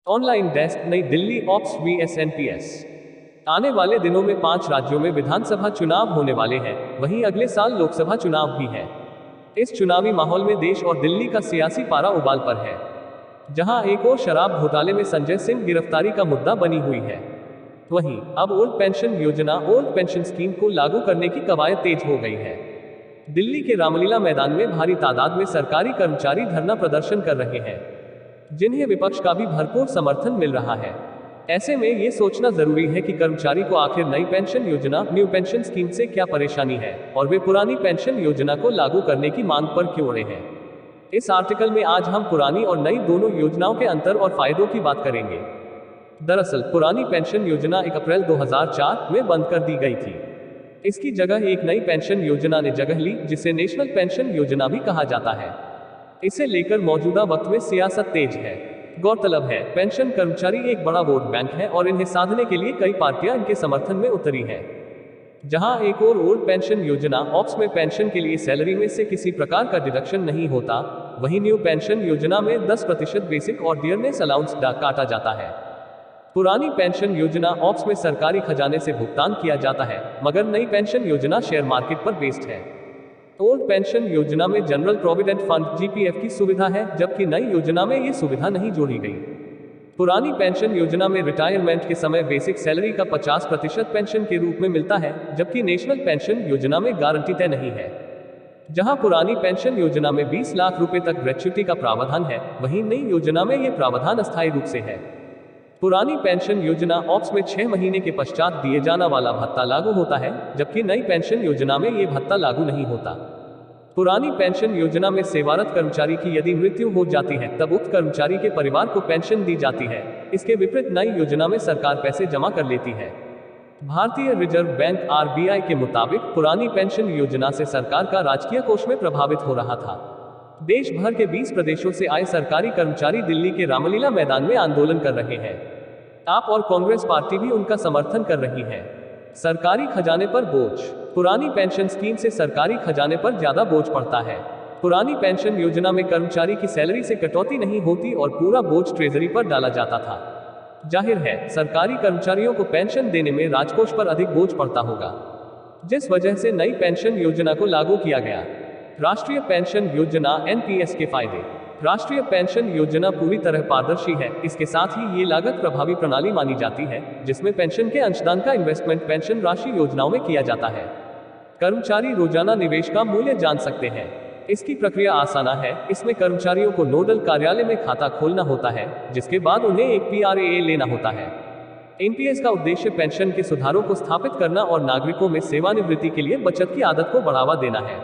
Online desk नई Delhi ops VS NPS. आने वाले दिनों में 5 राज्यों में विधानसभा चुनाव होने वाले हैं, वहीं अगले साल लोकसभा चुनाव भी है। इस चुनावी माहौल में देश और दिल्ली का सियासी पारा उबाल पर है, जहां एक और शराब घोटाले में संजय सिंह गिरफ्तारी का मुद्दा बनी हुई है। वहीं अब ओल्ड पेंशन स्कीम को लागू करने की कवायद तेज हो गई है। दिल्ली के रामलीला मैदान में भारी तादाद में सरकारी कर्मचारी धरना प्रदर्शन कर रहे हैं, जिन्हें विपक्ष का भी भरपूर समर्थन मिल रहा है। ऐसे में ये सोचना जरूरी है कि कर्मचारी को आखिर नई पेंशन योजना न्यू पेंशन स्कीम से क्या परेशानी है और वे पुरानी पेंशन योजना को लागू करने की मांग पर क्यों अड़े हैं। इस आर्टिकल में आज हम पुरानी और नई दोनों योजनाओं के अंतर और फायदों की बात करेंगे। दरअसल पुरानी पेंशन योजना 1 अप्रैल 2004 में बंद कर दी गई थी। इसकी जगह एक नई पेंशन योजना ने जगह ली, जिसे नेशनल पेंशन योजना भी कहा जाता है। इसे लेकर मौजूदा वक्त में सियासत तेज है। गौरतलब है, पेंशन कर्मचारी एक बड़ा वोट बैंक है और इन्हें साधने के लिए कई पार्टियां इनके समर्थन में उतरी हैं। जहां एक और ओल्ड पेंशन योजना ऑप्स में पेंशन के लिए सैलरी में से किसी प्रकार का डिडक्शन नहीं होता, वहीं न्यू पेंशन योजना में 10% बेसिक और डियरनेस अलाउंस काटा जाता है। पुरानी पेंशन योजना ऑप्स में सरकारी खजाने से भुगतान किया जाता है, मगर नई पेंशन योजना शेयर मार्केट पर बेस्ड है। ओल्ड पेंशन योजना में जनरल प्रोविडेंट फंड जीपीएफ की सुविधा है, जबकि नई योजना में ये सुविधा नहीं जोड़ी गई। पुरानी पेंशन योजना में रिटायरमेंट के समय बेसिक सैलरी का 50% पेंशन के रूप में मिलता है, जबकि नेशनल पेंशन योजना में गारंटी तय नहीं है। जहां पुरानी पेंशन योजना में 20 लाख रुपए तक ग्रेच्युटी का प्रावधान है, वहीं नई योजना में यह प्रावधान अस्थायी रूप से है। पुरानी पेंशन योजना ऑप्स में 6 महीने के पश्चात दिए जाना वाला भत्ता लागू होता है, जबकि नई पेंशन योजना में ये भत्ता लागू नहीं होता। पुरानी पेंशन योजना में सेवारत कर्मचारी की यदि मृत्यु हो जाती है, तब उक्त कर्मचारी के परिवार को पेंशन दी जाती है। इसके विपरीत नई योजना में सरकार पैसे जमा कर लेती है। भारतीय रिजर्व बैंक आरबीआई के मुताबिक पुरानी पेंशन योजना से सरकार का राजकीय कोष में प्रभावित हो रहा था। देश भर के 20 प्रदेशों से आए सरकारी कर्मचारी दिल्ली के रामलीला मैदान में आंदोलन कर रहे हैं। आप और कांग्रेस पार्टी भी उनका समर्थन कर रही है। सरकारी खजाने पर बोझ। पुरानी पेंशन स्कीम से सरकारी खजाने पर ज्यादा बोझ पड़ता है। पुरानी पेंशन योजना में कर्मचारी की सैलरी से कटौती नहीं होती और पूरा बोझ ट्रेजरी पर डाला जाता था। जाहिर है, सरकारी कर्मचारियों को पेंशन देने में राजकोष पर अधिक बोझ पड़ता होगा, जिस वजह से नई पेंशन योजना को लागू किया गया। राष्ट्रीय पेंशन योजना एनपीएस के फायदे। राष्ट्रीय पेंशन योजना पूरी तरह पारदर्शी है। इसके साथ ही ये लागत प्रभावी प्रणाली मानी जाती है, जिसमें पेंशन के अंशदान का इन्वेस्टमेंट पेंशन राशि योजनाओं में किया जाता है। कर्मचारी रोजाना निवेश का मूल्य जान सकते हैं। इसकी प्रक्रिया आसान है। इसमें कर्मचारियों को नोडल कार्यालय में खाता खोलना होता है, जिसके बाद उन्हें एक PRAA लेना होता है। एनपीएस का उद्देश्य पेंशन के सुधारों को स्थापित करना और नागरिकों में सेवानिवृत्ति के लिए बचत की आदत को बढ़ावा देना है।